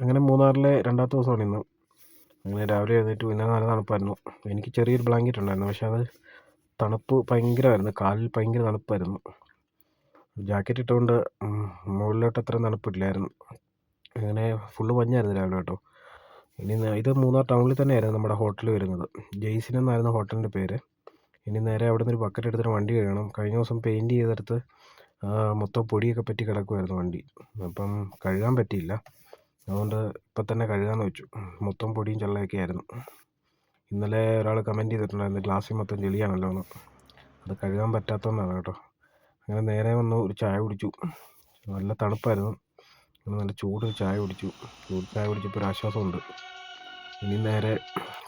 അങ്ങനെ മൂന്നാറിലെ രണ്ടാമത്തെ ദിവസമാണ് ഇന്ന്. അങ്ങനെ രാവിലെ എഴുന്നേറ്റു. ഇന്നലെ നല്ല തണുപ്പായിരുന്നു. എനിക്ക് ചെറിയൊരു ബ്ലാങ്കറ്റ് ഉണ്ടായിരുന്നു, പക്ഷെ അത് തണുപ്പ് ഭയങ്കരമായിരുന്നു. കാലിൽ ഭയങ്കര തണുപ്പായിരുന്നു. ജാക്കറ്റ് ഇട്ടുകൊണ്ട് മുകളിലോട്ട് അത്ര തണുപ്പില്ലായിരുന്നു. അങ്ങനെ ഫുള്ള് മഞ്ഞായിരുന്നു രാവിലെ കേട്ടോ. ഇനി ഇത് മൂന്നാർ ടൗണിൽ തന്നെയായിരുന്നു നമ്മുടെ ഹോട്ടൽ വരുന്നത്. ജെയ്സിൻ എന്നായിരുന്നു ഹോട്ടലിൻ്റെ പേര്. ഇനി നേരെ അവിടെ നിന്ന് ഒരു ബക്കറ്റ് എടുത്തിട്ട് വണ്ടി കഴുകണം. കഴിഞ്ഞ ദിവസം പെയിൻറ്റ് ചെയ്തെടുത്ത് മൊത്തം പൊടിയൊക്കെ പറ്റി കിടക്കുമായിരുന്നു വണ്ടി. അപ്പം കഴുകാൻ പറ്റിയില്ല. അതുകൊണ്ട് ഇപ്പം തന്നെ കഴുകാമെന്ന് വെച്ചു. മൊത്തം പൊടിയും ചെള്ളയൊക്കെ ആയിരുന്നു. ഇന്നലെ ഒരാൾ കമൻറ്റ് ചെയ്തിട്ടുണ്ടായിരുന്നു ഗ്ലാസ്സിൽ മൊത്തം ചെളിയാണല്ലോ എന്ന്. അത് കഴുകാൻ പറ്റാത്തതുകൊണ്ടാണ് കേട്ടോ. അങ്ങനെ നേരെ വന്നു ഒരു ചായ കുടിച്ചു. നല്ല തണുപ്പായിരുന്നു. നല്ല ചൂടൊരു ചായ കുടിച്ചു. ചൂട് ചായ കുടിച്ചപ്പോൾ ഒരു ആശ്വാസമുണ്ട്. ഇനി നേരെ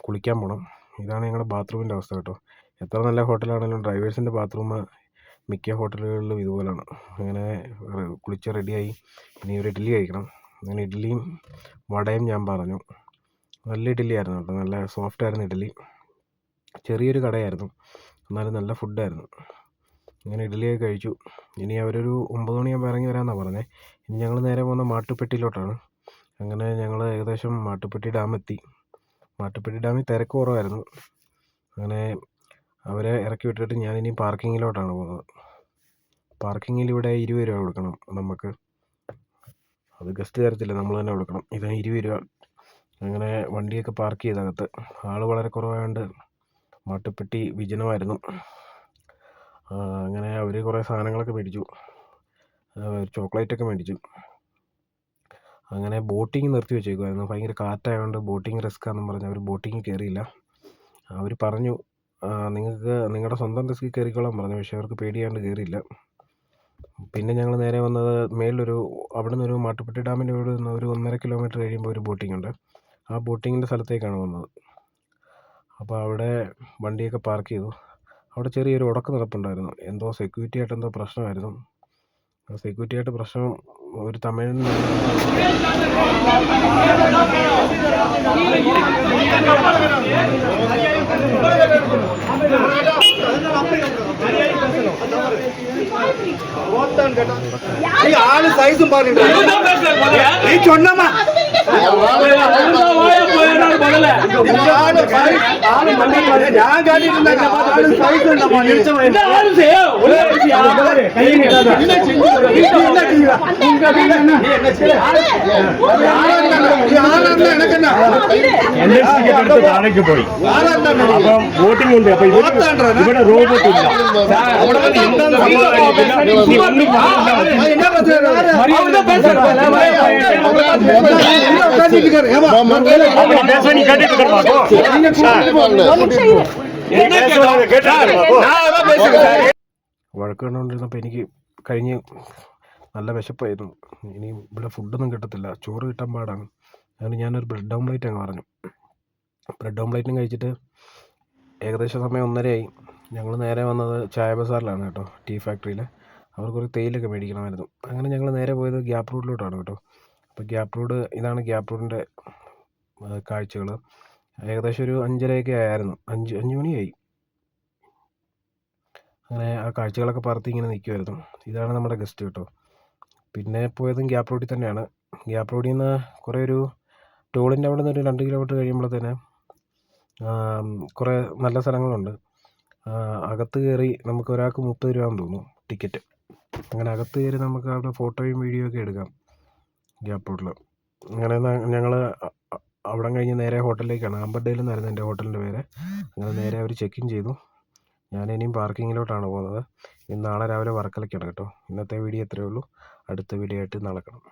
കുളിക്കാൻ പോകണം. ഇതാണ് ഞങ്ങളുടെ ബാത്റൂമിൻ്റെ അവസ്ഥ കേട്ടോ. എത്ര നല്ല ഹോട്ടലാണെങ്കിലും ഡ്രൈവേഴ്സിൻ്റെ ബാത്റൂം മിക്ക ഹോട്ടലുകളിലും ഇതുപോലെയാണ്. അങ്ങനെ കുളിച്ച് റെഡിയായി ഇനി ഒരു ഇഡ്ഡലി കഴിക്കണം. അങ്ങനെ ഇഡ്ഡലിയും വടയും ഞാൻ പറഞ്ഞു. നല്ല ഇഡ്ഡലി ആയിരുന്നു കേട്ടോ. നല്ല സോഫ്റ്റ് ആയിരുന്നു ഇഡ്ഡലി. ചെറിയൊരു കടയായിരുന്നു, എന്നാലും നല്ല ഫുഡായിരുന്നു. അങ്ങനെ ഇഡ്ഡലിയൊക്കെ കഴിച്ചു. ഇനി അവരൊരു 9 മണിയാകുമ്പോൾ ഇറങ്ങി വരാമെന്നാണ് പറഞ്ഞത്. ഇനി ഞങ്ങൾ നേരെ പോകുന്ന മാട്ടുപ്പെട്ടിയിലോട്ടാണ്. അങ്ങനെ ഞങ്ങൾ ഏകദേശം മാട്ടുപ്പെട്ടി ഡാമെത്തി. മാട്ടുപ്പെട്ടി ഡാമിൽ തിരക്ക് കുറവായിരുന്നു. അങ്ങനെ അവരെ ഇറക്കി വിട്ടിട്ട് ഞാനിനി പാർക്കിങ്ങിലോട്ടാണ് പോകുന്നത്. പാർക്കിങ്ങിൽ ഇവിടെ 20 രൂപ കൊടുക്കണം നമുക്ക്. അത് ഗസ്റ്റ് തരത്തില്ല, നമ്മൾ തന്നെ കൊടുക്കണം. ഇതാണ് 20 രൂപ. അങ്ങനെ വണ്ടിയൊക്കെ പാർക്ക് ചെയ്തകത്ത്. ആൾ വളരെ കുറവായതുകൊണ്ട് മാട്ടുപ്പെട്ടി വിജനമായിരുന്നു. അങ്ങനെ അവർ കുറേ സാധനങ്ങളൊക്കെ മേടിച്ചു. ചോക്ലേറ്റൊക്കെ മേടിച്ചു. അങ്ങനെ ബോട്ടിങ് നിർത്തി വെച്ചേക്കുമായിരുന്നു. ഭയങ്കര കാറ്റായതുകൊണ്ട് ബോട്ടിങ് റിസ്ക്കാണെന്നും പറഞ്ഞ് അവർ ബോട്ടിങ് കയറിയില്ല. അവർ പറഞ്ഞു നിങ്ങൾക്ക് നിങ്ങളുടെ സ്വന്തം റിസ്കിൽ കയറിക്കോളാൻ പറഞ്ഞു. പക്ഷേ അവർക്ക് പേടിയാണ്ട് കയറിയില്ല. പിന്നെ ഞങ്ങൾ നേരെ വന്നത് മേളിലൊരു അവിടെ നിന്നൊരു മാട്ടുപ്പെട്ടി ഡാമിൻ്റെ ഇവിടെ നിന്ന് ഒരു 1.5 കിലോമീറ്റർ കഴിയുമ്പോൾ ഒരു ബോട്ടിംഗ് ഉണ്ട്. ആ ബോട്ടിങ്ങിൻ്റെ സ്ഥലത്തേക്കാണ് വന്നത്. അപ്പോൾ അവിടെ വണ്ടിയൊക്കെ പാർക്ക് ചെയ്തു. അവിടെ ചെറിയൊരു ഉടക്ക് നടപ്പുണ്ടായിരുന്നു. എന്തോ സെക്യൂരിറ്റി ആയിട്ട് എന്തോ പ്രശ്നമായിരുന്നു. ആ സെക്യൂരിറ്റി ആയിട്ട് പ്രശ്നം ഒരു തമിഴൻ ஆளு சைஸும் பாருங்க. நீ சொன்னமா ഞാൻ കാട്ടിട്ടുണ്ടാங்க. ആള് സൈസ് ഉണ്ടമ്മ. താഴേക്ക് പോയി. അപ്പം വോട്ടിംഗ് ഉണ്ട്. അപ്പൊ ഇവിടെ റോബോട്ട് ഇല്ല. വഴക്ക് കണ്ടുകൊണ്ടിരുന്നപ്പോൾ എനിക്ക് കഴിഞ്ഞ് നല്ല വിശപ്പായിരുന്നു. ഇനി ഇവിടെ ഫുഡൊന്നും കിട്ടത്തില്ല, ചോറ് കിട്ടാൻ പാടാണ്. അതുകൊണ്ട് ഞാനൊരു ബ്രെഡ് ഓംലേറ്റ് അങ്ങ് പറഞ്ഞു. ബ്രെഡ് ഓംലേറ്റും കഴിച്ചിട്ട് ഏകദേശം സമയം 1:30 ഞങ്ങൾ നേരെ വന്നത് ചായ ബസാറിലാണ് കേട്ടോ, ടീ ഫാക്ടറിയിൽ. അവർക്കൊരു തേയിലൊക്കെ മേടിക്കണമായിരുന്നു. അങ്ങനെ ഞങ്ങൾ നേരെ പോയത് ഗ്യാപ്പ് റോഡിലോട്ടാണ് കേട്ടോ. അപ്പോൾ ഗ്യാപ്പ് റോഡ്, ഇതാണ് ഗ്യാപ്പ് റോഡിൻ്റെ കാഴ്ചകൾ. ഏകദേശം ഒരു 5:30 ആയിരുന്നു. 5 മണിയായി. അങ്ങനെ ആ കാഴ്ചകളൊക്കെ പറത്തി ഇങ്ങനെ നിൽക്കുമായിരുന്നു. ഇതാണ് നമ്മുടെ ഗസ്റ്റ് കേട്ടോ. പിന്നെ പോയതും ഗ്യാപ്പ് റോഡിൽ തന്നെയാണ്. ഗ്യാപ്പ് റോഡിൽ നിന്ന് കുറേ ഒരു ടോളിൻ്റെ അവിടെ നിന്ന് ഒരു 2 കിലോമീറ്റർ കഴിയുമ്പോഴത്തേന് കുറേ നല്ല സ്ഥലങ്ങളുണ്ട്. അകത്ത് കയറി നമുക്ക് ഒരാൾക്ക് 30 രൂപയെന്ന് തോന്നുന്നു ടിക്കറ്റ്. അങ്ങനെ അകത്ത് കയറി നമുക്ക് അവിടെ ഫോട്ടോയും വീഡിയോ ഒക്കെ എടുക്കാം ഗ്യാപ്പ് റോഡിൽ. അങ്ങനെ ഞങ്ങൾ അവിടെ കഴിഞ്ഞ് നേരെ ഹോട്ടലിലേക്കാണ്. ആംബർഡേൽ എന്നായിരുന്നു എൻ്റെ ഹോട്ടലിൻ്റെ പേര്. അങ്ങനെ നേരെ അവർ ചെക്ക് ഇൻ ചെയ്തു. ഞാനിനിയും പാർക്കിങ്ങിലോട്ടാണ് പോകുന്നത്. നാളെ രാവിലെ വർക്കലയ്ക്കാണ് കേട്ടോ. ഇന്നത്തെ വീഡിയോ ഇത്രയേ ഉള്ളൂ. അടുത്ത വീഡിയോ ആയിട്ട് നാളെ കാണാം.